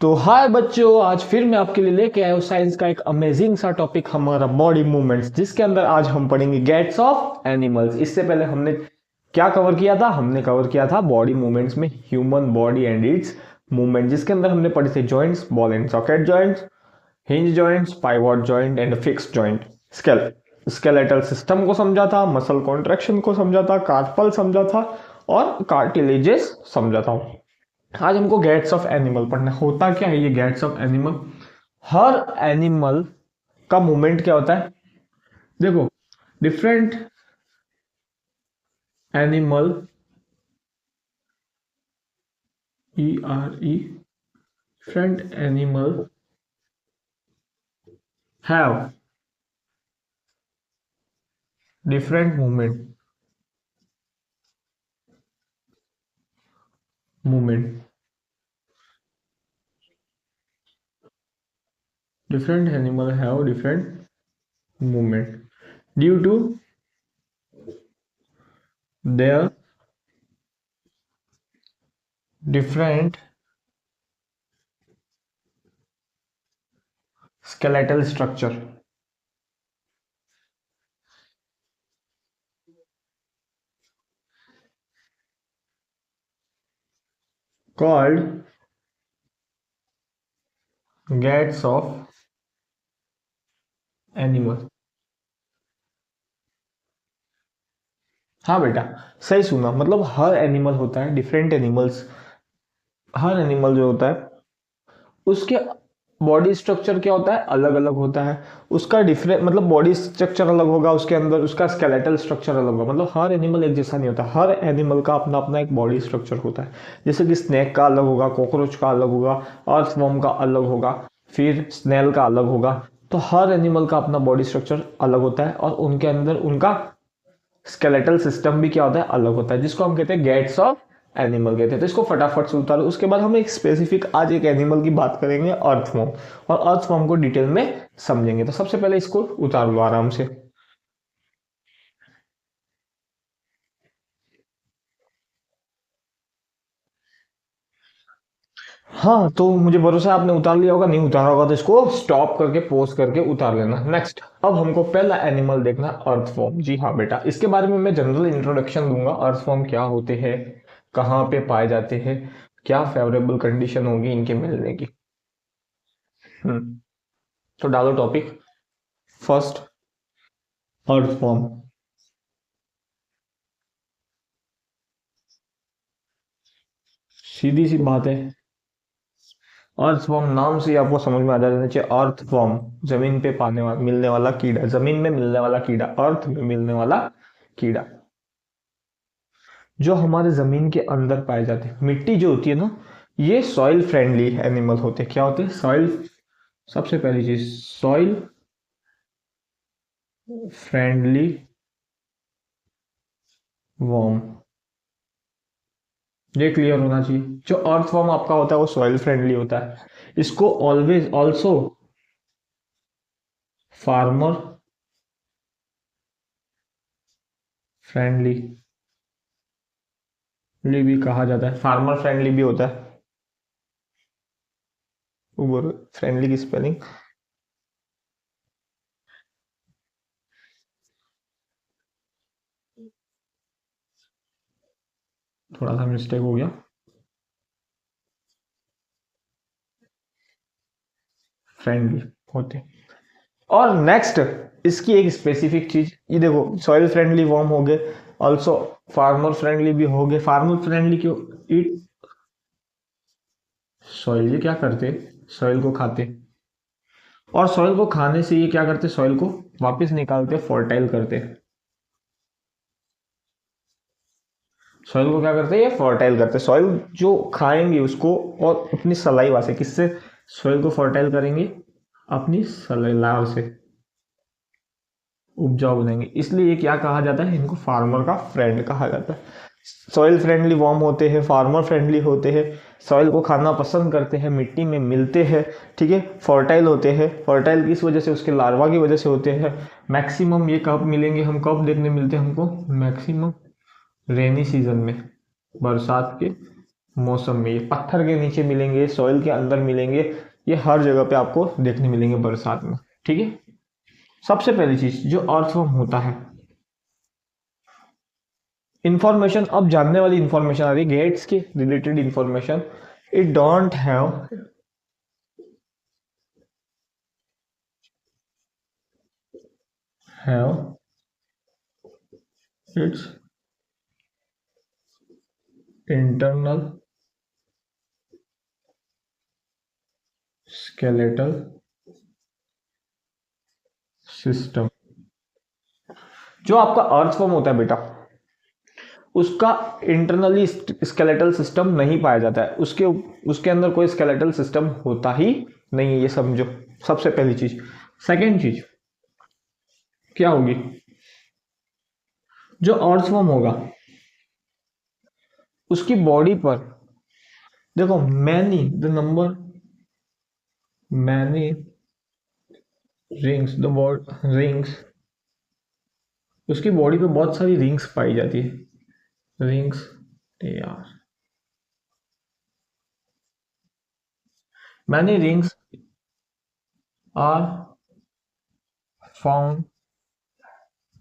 तो हाय बच्चों, आज फिर मैं आपके लिए लेके आया हूँ साइंस का एक अमेजिंग सा टॉपिक, हमारा बॉडी मूवमेंट्स, जिसके अंदर आज हम पढ़ेंगे गेट्स ऑफ एनिमल्स। इससे पहले हमने क्या कवर किया था? हमने कवर किया था बॉडी मूवमेंट्स में human body and it's movement, जिसके अंदर हमने पढ़े थे joints, ball and socket joints, hinge joints, pivot joint and fixed joint. Skeletal system को समझा था, मसल कॉन्ट्रैक्शन को समझा था, कार्पल समझा था और कार्टिलेजेस समझा था। आज हमको गेट्स ऑफ एनिमल पढ़ना। होता क्या है ये गेट्स ऑफ एनिमल? हर एनिमल का मूवमेंट क्या होता है? देखो, different animal, ERE, different animal have different movement different animal have different movement due to their different skeletal structure called gaits of animal। हाँ बेटा, सही सुना। मतलब हर एनिमल होता है, डिफरेंट एनिमल्स, हर एनिमल जो होता है उसके बॉडी स्ट्रक्चर क्या होता है? अलग अलग होता है। उसका डिफरेंट मतलब बॉडी स्ट्रक्चर अलग होगा, उसके अंदर उसका स्केलेटल स्ट्रक्चर अलग होगा। मतलब हर एनिमल एक जैसा नहीं होता, हर एनिमल का अपना अपना एक बॉडी स्ट्रक्चर होता है। जैसे कि स्नेक का अलग होगा, कॉकरोच का अलग होगा, अर्थवर्म का अलग होगा, फिर स्नेल का अलग होगा। तो हर एनिमल का अपना बॉडी स्ट्रक्चर अलग होता है और उनके अंदर उनका स्केलेटल सिस्टम भी क्या होता है? अलग होता है, जिसको हम कहते हैं गेट्स ऑफ एनिमल कहते हैं। तो इसको फटाफट से उतारो। उसके बाद हम एक स्पेसिफिक आज एक एनिमल की बात करेंगे, अर्थवर्म, और अर्थवर्म को डिटेल में समझेंगे। तो सबसे पहले इसको उतार लो आराम से। हाँ, तो मुझे भरोसा है आपने उतार लिया होगा। नहीं उतारा होगा तो इसको स्टॉप करके पॉज करके उतार लेना। नेक्स्ट, अब हमको पहला एनिमल देखना, अर्थवर्म। जी हाँ बेटा, इसके बारे में मैं जनरल इंट्रोडक्शन दूंगा। अर्थवर्म क्या होते हैं, कहाँ पे पाए जाते हैं, क्या फेवरेबल कंडीशन होगी इनके मिलने की। हम्म तो डालो टॉपिक। First, earthworm. सीधी सी बात है, अर्थवर्म नाम से ही आपको समझ में आ जाना चाहिए। अर्थवर्म, जमीन पे पाने वाला मिलने वाला कीड़ा, जमीन में मिलने वाला कीड़ा, अर्थ में मिलने वाला कीड़ा, जो हमारे जमीन के अंदर पाए जाते हैं। मिट्टी जो होती है ना, ये सॉइल फ्रेंडली एनिमल होते हैं। क्या होते हैं? सॉइल, सबसे पहली चीज सॉइल फ्रेंडली वर्म, ये क्लियर होना चाहिए। जो अर्थवर्म आपका होता है वो सॉइल फ्रेंडली होता है। इसको ऑलवेज ऑल्सो फार्मर फ्रेंडली भी कहा जाता है। फार्मर फ्रेंडली भी होता है। वो फ्रेंडली की स्पेलिंग थोड़ा सा मिस्टेक हो गया, फ्रेंडली होते। और नेक्स्ट, इसकी एक स्पेसिफिक चीज, ये देखो, सॉइल फ्रेंडली वर्म हो गए, ऑल्सो फार्मर फ्रेंडली भी हो गए। फार्मर फ्रेंडली क्यों? इट सॉइल, ये क्या करते? सॉइल को खाते, और सॉइल को खाने से ये क्या करते? सॉइल को वापस निकालते, फर्टाइल करते। सॉइल को क्या करते हैं? ये फर्टाइल करते। सॉइल जो खाएंगे उसको, और अपनी सलाइवा से, किससे सॉइल को फर्टाइल करेंगे? अपनी सलाइवा से उपजाऊ बनाएंगे। इसलिए ये क्या कहा जाता है? इनको फार्मर का फ्रेंड कहा जाता है। सॉइल फ्रेंडली वर्म होते हैं, फार्मर फ्रेंडली होते हैं, सॉइल को खाना पसंद करते हैं, मिट्टी में मिलते हैं, ठीक है, फर्टाइल होते हैं। फर्टाइल किस वजह से? उसके लार्वा की वजह से होते हैं। मैक्सिमम ये कब मिलेंगे? हम कब देखने मिलते हैं हमको? मैक्सिमम रेनी सीजन में, बरसात के मौसम में ये पत्थर के नीचे मिलेंगे, सॉइल के अंदर मिलेंगे, ये हर जगह पे आपको देखने मिलेंगे बरसात में। ठीक है। सबसे पहली चीज जो अर्थवर्म होता है, इंफॉर्मेशन, अब जानने वाली इंफॉर्मेशन आ रही है गेट्स के related information. It don't have it's internal skeletal system. जो आपका अर्थवर्म होता है बेटा, उसका इंटरनली स्केलेटल सिस्टम नहीं पाया जाता है, उसके उसके अंदर कोई स्केलेटल सिस्टम होता ही नहीं है, ये समझो। सबसे पहली चीज। सेकेंड चीज क्या होगी, जो अर्थवर्म होगा उसकी बॉडी पर देखो many the number many rings the word rings, उसकी बॉडी पे बहुत सारी रिंग्स पाई जाती है। रिंग्स यार, many rings are found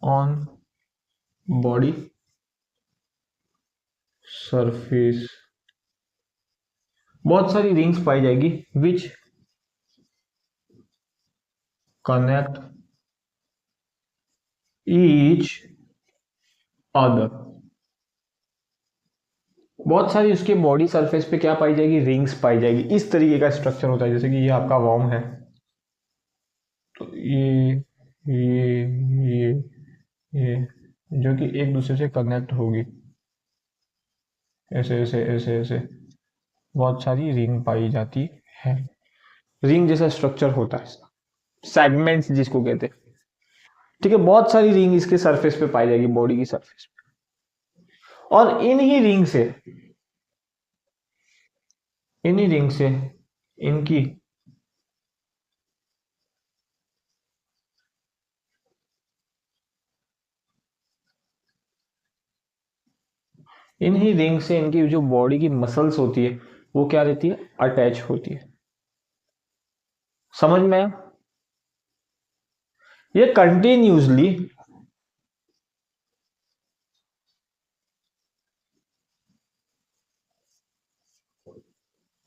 on body surface, बहुत सारी रिंग्स पाई जाएगी विच कनेक्ट ईच अदर। बहुत सारी उसके बॉडी सरफेस पे क्या पाई जाएगी, रिंग्स पाई जाएगी। इस तरीके का स्ट्रक्चर होता है, जैसे कि ये आपका वर्म है, तो ये ये जो कि एक दूसरे से कनेक्ट होगी, ऐसे ऐसे ऐसे ऐसे बहुत सारी रिंग पाई जाती है। रिंग जैसा स्ट्रक्चर होता है, सेगमेंट्स जिसको कहते हैं। ठीक है, बहुत सारी रिंग इसके सरफेस पे पाई जाएगी, बॉडी की सरफेस पे। और इन्हीं रिंग से इनकी इन्हीं रिंग से इनकी जो बॉडी की मसल्स होती है वो क्या रहती है, अटैच होती है। समझ में आया? ये कंटिन्यूसली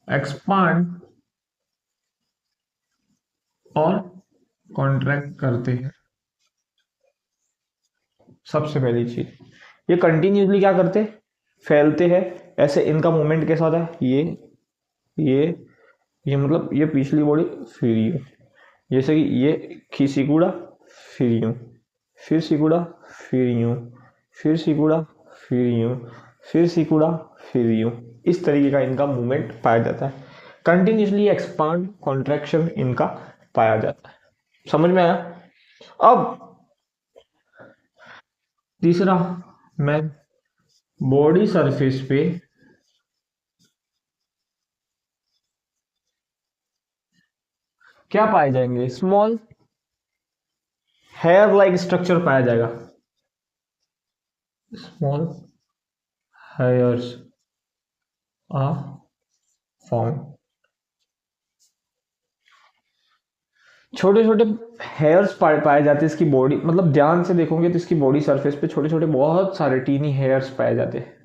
एक्सपांड और कॉन्ट्रैक्ट करते हैं। सबसे पहली चीज, ये कंटिन्यूसली क्या करते, फैलते हैं। ऐसे इनका मूवमेंट कैसा होता है, ये ये मतलब ये पिछली बॉडी, फिर ये, जैसे कि ये सिकुड़ा, फिर यूं, फिर सिकुड़ा, फिर यूं, फिर सिकुड़ा, फिर यूं, फिर सिकुड़ा, फिर यूं। इस तरीके का इनका मूवमेंट पाया जाता है। कंटिन्यूसली एक्सपांड कॉन्ट्रैक्शन इनका पाया जाता है। समझ में आया? अब तीसरा, मैं बॉडी सरफेस पे क्या पाए जाएंगे, स्मॉल हेयर लाइक स्ट्रक्चर पाया जाएगा। स्मॉल हेयर्स आर फाउंड, छोटे छोटे हेयर्स पाए जाते हैं इसकी बॉडी, मतलब ध्यान से देखोगे तो इसकी बॉडी सरफेस पे छोटे छोटे बहुत सारे टीनी हेयर्स पाए जाते हैं।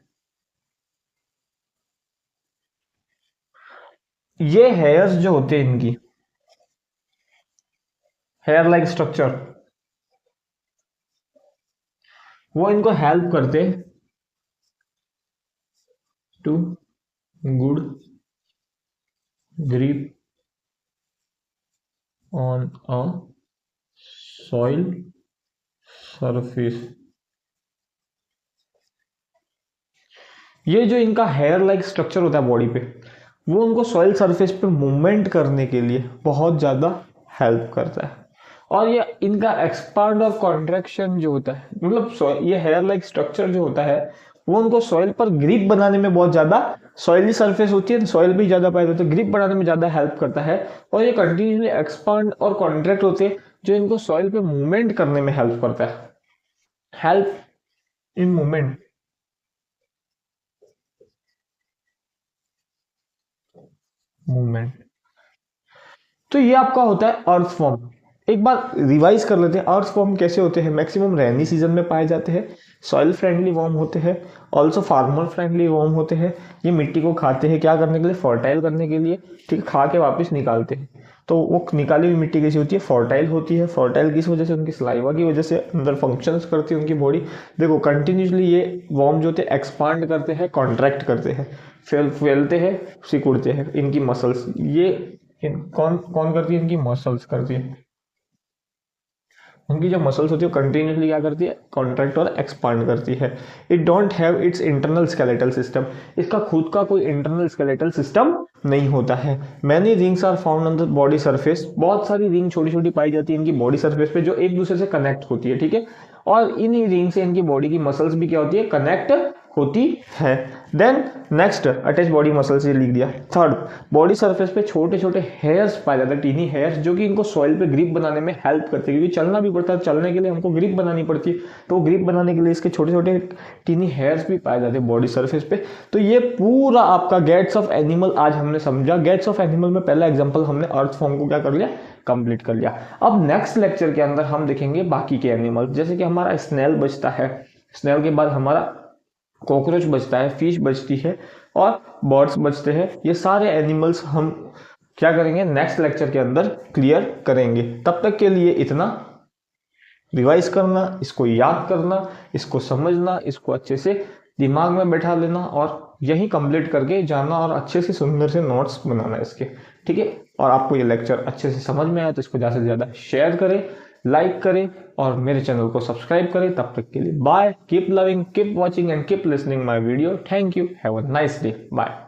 ये हेयर्स जो होते हैं इनकी, हेयर लाइक स्ट्रक्चर, वो इनको हेल्प करते to good grip on a soil surface. ये जो इनका हेयर लाइक स्ट्रक्चर होता है बॉडी पे, वो उनको सॉइल सरफेस पे मूवमेंट करने के लिए बहुत ज़्यादा हेल्प करता है। और ये इनका एक्सपांड और कॉन्ट्रैक्शन जो होता है, मतलब ये हेयर लाइक स्ट्रक्चर जो होता है, वो उनको सॉइल पर ग्रिप बनाने में बहुत ज़्यादा, सॉइली सरफेस होती है, सॉइल भी ज़्यादा पाया जाता है, ग्रिप बनाने में ज़्यादा हेल्प करता है। और ये कंटिन्यूसली एक्सपांड और कॉन्ट्रैक्ट होते हैं, जो इनको सॉइल पे मूवमेंट करने में हेल्प करता है। Help in movement. मूवमेंट। तो ये आपका होता है अर्थवॉर्म। एक बार रिवाइज कर लेते हैं, अर्थवॉर्म कैसे होते हैं। मैक्सिमम रेनी सीजन में पाए जाते हैं, सॉइल फ्रेंडली वर्म होते हैं, ऑल्सो फार्मर फ्रेंडली वर्म होते हैं। ये मिट्टी को खाते हैं, क्या करने के लिए, फर्टाइल करने के लिए, ठीक है, खा के वापस निकालते हैं। तो वो निकाली हुई मिट्टी कैसी होती है, फर्टाइल होती है। फर्टाइल किस वजह से, उनकी सलाइवा की वजह से अंदर फंक्शंस करती है उनकी बॉडी। देखो कंटिन्यूसली ये वर्म जो होते हैं एक्सपांड करते हैं, कॉन्ट्रैक्ट करते हैं, फैलते हैं, सिकुड़ते हैं। इनकी मसल्स ये कौन कौन करती है, इनकी मसल्स करती है। उनकी जो मसल्स होती है वो कंटिन्यूसली क्या करती है, कॉन्ट्रैक्ट और एक्सपांड करती है। It don't have it's internal skeletal system. इसका खुद का कोई इंटरनल स्केलेटल सिस्टम नहीं होता है। Many rings are found on the body surface. बहुत सारी रिंग छोटी छोटी पाई जाती है इनकी बॉडी सरफेस पे, जो एक दूसरे से कनेक्ट होती है, ठीक है। और इन रिंग से इनकी बॉडी की मसल्स भी क्या होती है, कनेक्ट होती है। Then next attach body muscles, ये लिख दिया। थर्ड, बॉडी सरफेस पे छोटे छोटे हेयर्स पाए जाते हैं, टीनी हेयर्स, जो कि इनको सॉइल पे ग्रिप बनाने में हेल्प करते हैं, क्योंकि चलना भी पड़ता है, चलने के लिए हमको ग्रिप बनानी पड़ती है। तो ग्रिप बनाने के लिए इसके छोटे छोटे टीनी हेयर्स भी पाए जाते हैं बॉडी सरफेस पे। तो ये पूरा आपका गेट्स ऑफ एनिमल आज हमने समझा। गेट्स ऑफ एनिमल में पहला एग्जाम्पल हमने अर्थ फॉर्म को क्या कर लिया, कंप्लीट कर लिया। अब नेक्स्ट लेक्चर के अंदर हम देखेंगे बाकी के एनिमल, जैसे कि हमारा स्नेल बचता है, स्नेल के बाद हमारा कॉकरोच बचता है, फिश बचती है और बर्ड्स बचते हैं। ये सारे एनिमल्स हम क्या करेंगे, नेक्स्ट लेक्चर के अंदर क्लियर करेंगे। तब तक के लिए इतना रिवाइज करना, इसको याद करना, इसको समझना, इसको अच्छे से दिमाग में बैठा लेना और यही कंप्लीट करके जाना और अच्छे से सुंदर से नोट्स बनाना इसके, ठीक है। और आपको ये लेक्चर अच्छे से समझ में आया तो इसको ज़्यादा से ज़्यादा शेयर करें, लाइक करें और मेरे चैनल को सब्सक्राइब करें। तब तक के लिए bye, keep loving, keep watching and keep listening my video. Thank you, have a nice day, bye.